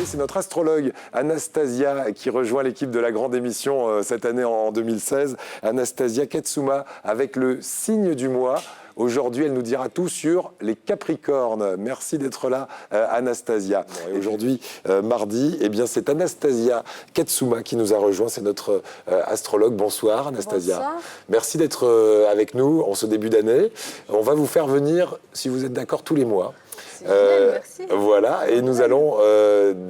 invité, c'est notre astrologue Anastasia qui rejoint l'équipe de la grande émission cette année en 2016. Anastasia Katsuma avec le signe du mois. Aujourd'hui, elle nous dira tout sur les Capricornes. Merci d'être là, Anastasia. Et aujourd'hui, mardi, eh bien, c'est Anastasia Katsuma qui nous a rejoint. C'est notre astrologue. Bonsoir, Anastasia. Bonsoir. Merci d'être avec nous en ce début d'année. On va vous faire venir, si vous êtes d'accord, tous les mois. Merci. Voilà, et nous allons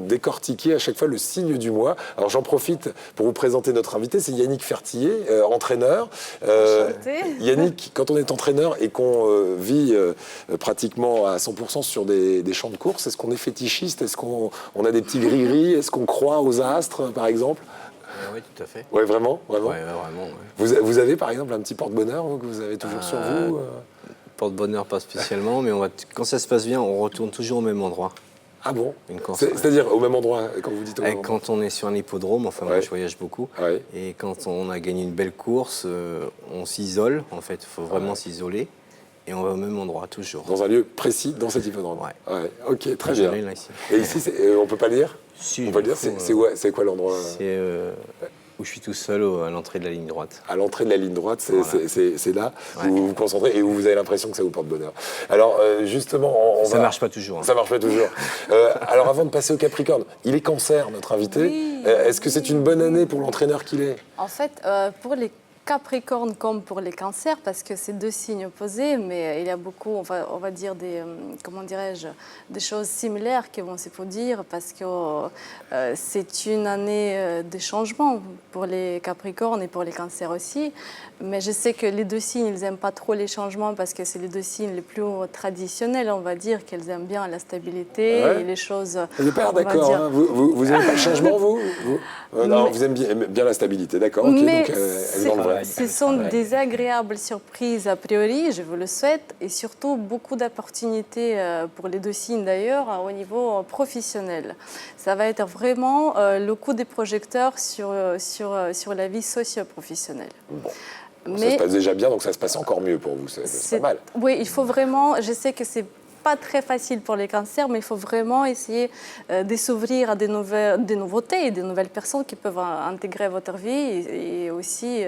décortiquer à chaque fois le signe du mois. Alors j'en profite pour vous présenter notre invité, c'est Yannick Fertillier, entraîneur. Yannick, quand on est entraîneur et qu'on vit pratiquement à 100% sur des champs de course, est-ce qu'on est fétichiste? Est-ce qu'on a des petits gris-gris? Est-ce qu'on croit aux astres, par exemple? Oui, tout à fait. Oui, vraiment, vraiment. Ouais, vraiment. Ouais. Vous avez, par exemple, un petit porte-bonheur que vous avez toujours sur vous Porte-bonheur, pas spécialement, mais quand ça se passe bien, on retourne toujours au même endroit. Ah bon? C'est-à-dire C'est-à-dire au même endroit, quand vous dites au même endroit? Quand on est sur un hippodrome, enfin moi je voyage beaucoup, et quand on a gagné une belle course, on s'isole, en fait, il faut vraiment s'isoler, et on va au même endroit, toujours. Dans un lieu précis, dans cet hippodrome? Ouais. Ok, très bien. Là, ici. Et ici, on peut pas le dire? Si, on peut le dire, c'est quoi l'endroit? C'est où je suis tout seul à l'entrée de la ligne droite. À l'entrée de la ligne droite, c'est là où vous vous concentrez et où vous avez l'impression que ça vous porte bonheur. Alors, justement, ça marche pas toujours. Hein. Ça marche pas toujours. Alors, avant de passer au Capricorne, il est Cancer, notre invité. Oui, Est-ce que c'est une bonne année pour l'entraîneur qu'il est? En fait, pour les Capricornes comme pour les Cancers, parce que c'est deux signes opposés, mais il y a beaucoup, on va dire, comment dirais-je, des choses similaires qui vont se produire, parce que c'est une année de changement pour les Capricornes et pour les Cancers aussi. Mais je sais que les deux signes, ils n'aiment pas trop les changements, parce que c'est les deux signes les plus traditionnels, on va dire, qu'ils aiment bien la stabilité et les choses... Vous n'êtes pas d'accord, hein, vous n'aimez pas le changement, vous non, vous aimez bien la stabilité, d'accord, ok, donc elle est dans le vrai. Ce sont des agréables surprises a priori, je vous le souhaite, et surtout beaucoup d'opportunités pour les deux signes d'ailleurs au niveau professionnel. Ça va être vraiment le coup des projecteurs sur la vie socio-professionnelle. Bon. Ça se passe déjà bien, donc ça se passe encore mieux pour vous, c'est pas mal. Oui, il faut vraiment, je sais que c'est pas très facile pour les cancers, mais il faut vraiment essayer de s'ouvrir à des nouveautés et des nouvelles personnes qui peuvent intégrer votre vie et aussi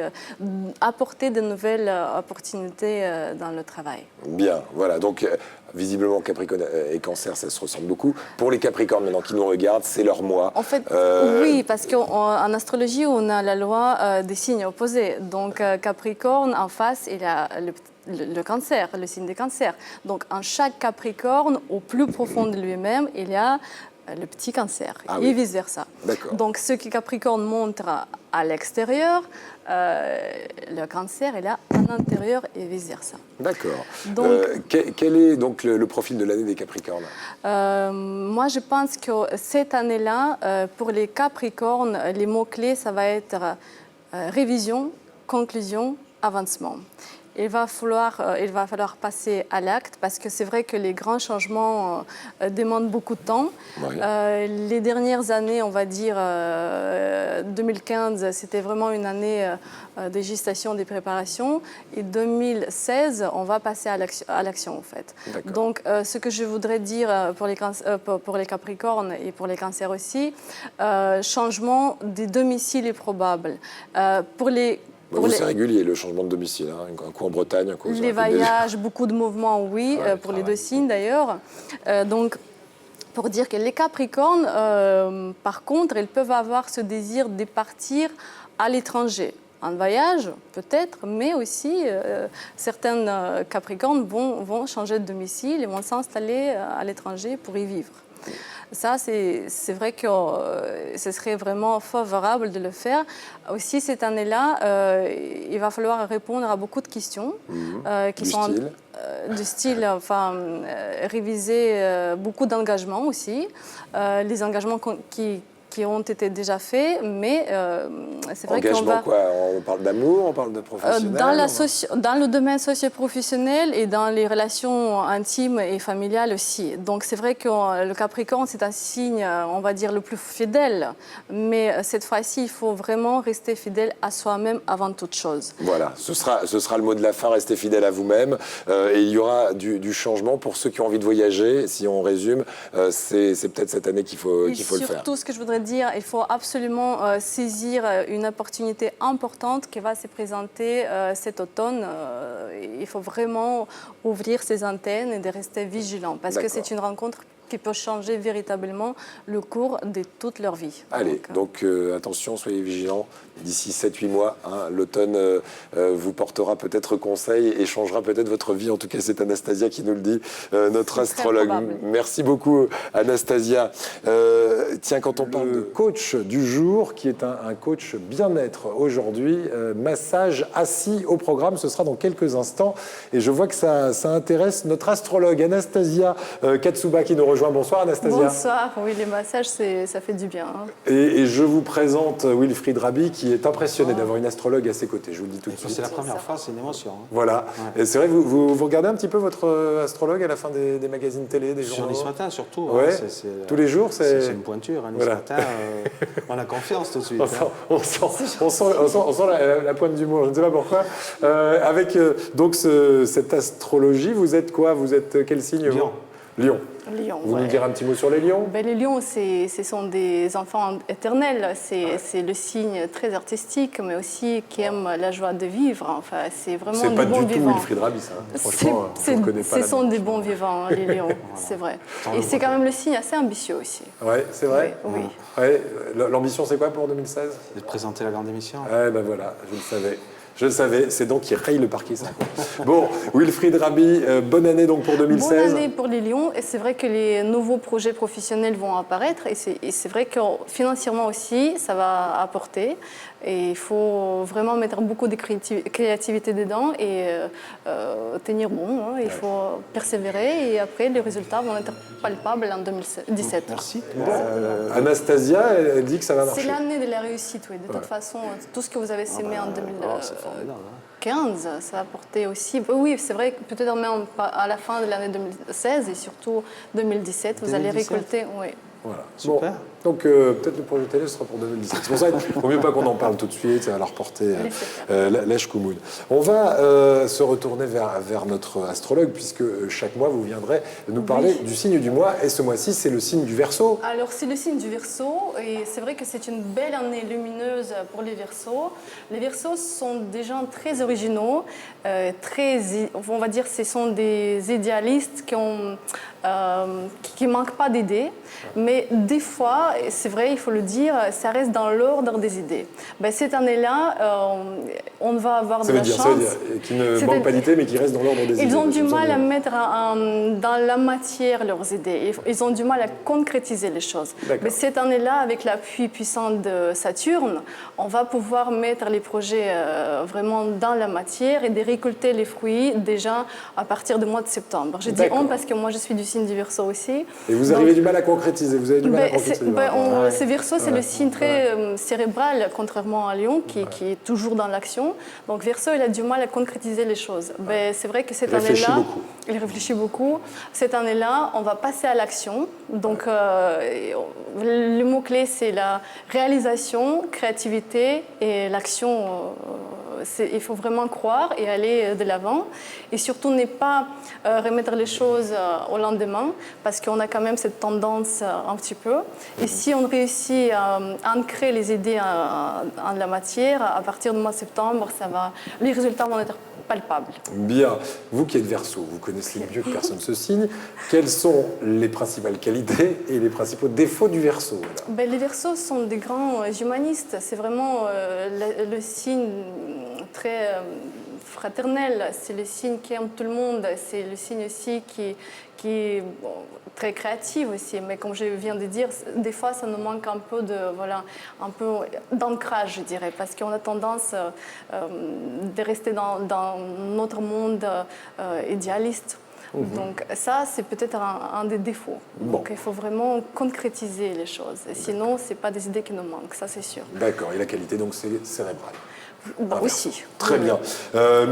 apporter de nouvelles opportunités dans le travail. Bien, voilà, donc visiblement Capricorne et Cancer, ça se ressemble beaucoup. Pour les Capricornes maintenant qui nous regardent, c'est leur mois. En fait, oui, parce qu'en astrologie, on a la loi des signes opposés. Donc Capricorne, en face, il y a le Cancer, le signe des Cancers. Donc, en chaque Capricorne, au plus profond de lui-même, il y a le petit Cancer et vice-versa. Donc, ce que Capricorne montre à l'extérieur, le Cancer est là à l'intérieur et vice-versa. D'accord. Quel est donc le profil de l'année des Capricornes? Moi, je pense que cette année-là, pour les Capricornes, les mots-clés, ça va être révision, conclusion, avancement. Il va falloir passer à l'acte parce que c'est vrai que les grands changements demandent beaucoup de temps. Les dernières années, on va dire 2015, c'était vraiment une année de gestation des préparations. Et 2016, on va passer à l'action en fait. Donc, ce que je voudrais dire pour les Capricornes et pour les Cancers aussi, changement des domiciles est probable. C'est régulier, le changement de domicile, hein. Un coup en Bretagne, un coup... Les voyages, beaucoup de mouvements, oui, pour les deux signes d'ailleurs. Donc, pour dire que les Capricornes, par contre, ils peuvent avoir ce désir de partir à l'étranger. En voyage, peut-être, mais aussi, certains Capricornes vont changer de domicile et vont s'installer à l'étranger pour y vivre. Ça, c'est vrai que ce serait vraiment favorable de le faire. Aussi, cette année-là, il va falloir répondre à beaucoup de questions qui sont du style, réviser beaucoup d'engagements aussi. Les engagements qui qui ont été déjà faits, mais c'est vrai qu'on Engagement va... quoi? On parle d'amour, on parle de professionnel? Dans le domaine socio-professionnel et dans les relations intimes et familiales aussi. Donc c'est vrai que le Capricorne, c'est un signe, on va dire, le plus fidèle. Mais cette fois-ci, il faut vraiment rester fidèle à soi-même avant toute chose. Voilà, ce sera le mot de la fin, restez fidèle à vous-même. Et il y aura du changement pour ceux qui ont envie de voyager. Si on résume, c'est peut-être cette année qu'il faut le faire. Surtout, ce que je voudrais dire, il faut absolument saisir une opportunité importante qui va se présenter cet automne. Il faut vraiment ouvrir ses antennes et de rester vigilant parce que c'est une rencontre qui peut changer véritablement le cours de toute leur vie. Allez, donc attention, soyez vigilants. D'ici 7-8 mois, hein, l'automne vous portera peut-être conseil et changera peut-être votre vie. En tout cas, c'est Anastasia qui nous le dit, notre astrologue. Merci beaucoup, Anastasia. Tiens, quand on parle de coach du jour, qui est un coach bien-être aujourd'hui, massage assis au programme, ce sera dans quelques instants. Et je vois que ça intéresse notre astrologue, Anastasia Katsuba, qui nous rejoint. Bonsoir, Anastasia. Bonsoir. Oui, les massages, ça fait du bien. Hein. Et je vous présente Wilfried Raby, qui est impressionné d'avoir une astrologue à ses côtés. Je vous le dis tout de suite. C'est la première fois, c'est une émotion. Hein. Voilà. Ouais. Et c'est vrai, vous regardez un petit peu votre astrologue à la fin des magazines télé, des journaux? Sur Nice Matin, surtout. Ouais. Hein, tous les jours, c'est une pointure. Hein, Nice Matin, on a confiance tout de suite. On sent la pointe du mot. Je ne sais pas pourquoi. Avec donc cette astrologie, vous êtes quoi? Vous êtes quel signe? Lion. Lion. Lion, vous nous direz un petit mot sur les lions? Les lions, ce sont des enfants éternels. C'est le signe très artistique, mais aussi qui aime la joie de vivre. Enfin, c'est vraiment des bons vivants. C'est pas du tout Wilfried Raby, ça. Franchement, on connaît pas. Ce sont des bons vivants, les lions. C'est vrai. Et c'est quand même le signe assez ambitieux aussi. Oui, c'est vrai. Oui. Ouais. L'ambition, c'est quoi pour 2016? De présenter la grande émission. Ben voilà, je le savais. Je le savais, c'est donc qui raye le parquet, ça. Bon, Wilfried Raby, bonne année donc pour 2016. Bonne année pour les Lions. Et c'est vrai que les nouveaux projets professionnels vont apparaître. Et c'est vrai que financièrement aussi, ça va apporter. Et il faut vraiment mettre beaucoup de créativité dedans et tenir bon. Hein. Il faut persévérer et après, les résultats vont être palpables en 2017. Merci. Anastasia, elle dit que ça va marcher. C'est l'année de la réussite, oui. De toute façon, tout ce que vous avez sémé en 2015, ça va apporter aussi... Oui, c'est vrai que peut-être même à la fin de l'année 2016 et surtout 2017, vous allez récolter... Oui. Voilà. Super. Bon, donc peut-être le projet télé ce sera pour 2017. C'est pour ça qu'il ne faut mieux pas qu'on en parle tout de suite, ça va leur porter lèche Koumoun. On va se retourner vers notre astrologue, puisque chaque mois vous viendrez nous parler du signe du mois. Et ce mois-ci, c'est le signe du Verseau. Alors c'est le signe du Verseau, et c'est vrai que c'est une belle année lumineuse pour les Verseaux. Les Verseaux sont des gens très originaux, on va dire, ce sont des idéalistes qui manquent pas d'idées, mais des fois, c'est vrai, il faut le dire, ça reste dans l'ordre des idées. Cette année-là, on va avoir de la chance. Ça veut dire qu'ils ne manquent pas d'idées, mais qu'ils restent dans l'ordre des idées. Ils ont du mal à mettre dans la matière leurs idées. Ils ont du mal à concrétiser les choses. Mais cette année-là, avec l'appui puissant de Saturne, on va pouvoir mettre les projets vraiment dans la matière et de récolter les fruits déjà à partir du mois de septembre. Je dis on parce que moi, je suis du signe du Verseau aussi. Et vous avez du mal à concrétiser, vous avez du mal à concrétiser. Ce Verseau, c'est le signe très cérébral, contrairement à Lion, qui est toujours dans l'action. Donc Verseau, il a du mal à concrétiser les choses. C'est vrai que cette année-là, il réfléchit beaucoup. Cette année-là, on va passer à l'action. Donc le mot-clé, c'est la réalisation, créativité et l'action. Il faut vraiment croire et aller de l'avant. Et surtout, ne pas remettre les choses au lendemain, parce qu'on a quand même cette tendance un petit peu. Et si on réussit à ancrer les idées en la matière, à partir du mois de septembre, les résultats vont être palpables. Bien. Vous qui êtes Verseau, vous connaissez mieux que personne ce signe. Quelles sont les principales qualités et les principaux défauts du Verseau? Les Verseaux sont des grands humanistes. C'est vraiment le signe très fraternel. C'est le signe qui aime tout le monde. C'est le signe aussi qui est très créatif aussi. Mais comme je viens de dire, des fois, ça nous manque un peu d'ancrage, je dirais, parce qu'on a tendance de rester dans notre monde idéaliste. Donc ça, c'est peut-être un des défauts. Donc il faut vraiment concrétiser les choses. Et sinon, ce n'est pas des idées qui nous manquent, ça c'est sûr. D'accord, et la qualité, donc, c'est cérébral. Aussi. Très bien.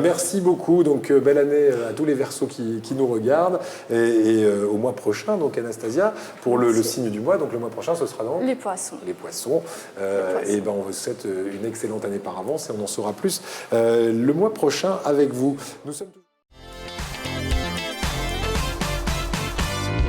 Merci beaucoup. Donc, belle année à tous les Verseaux qui nous regardent. Et au mois prochain, donc, Anastasia, pour le signe du mois. Donc, le mois prochain, ce sera donc les Poissons. Les Poissons. Et ben, on vous souhaite une excellente année par avance et on en saura plus le mois prochain avec vous. Nous sommes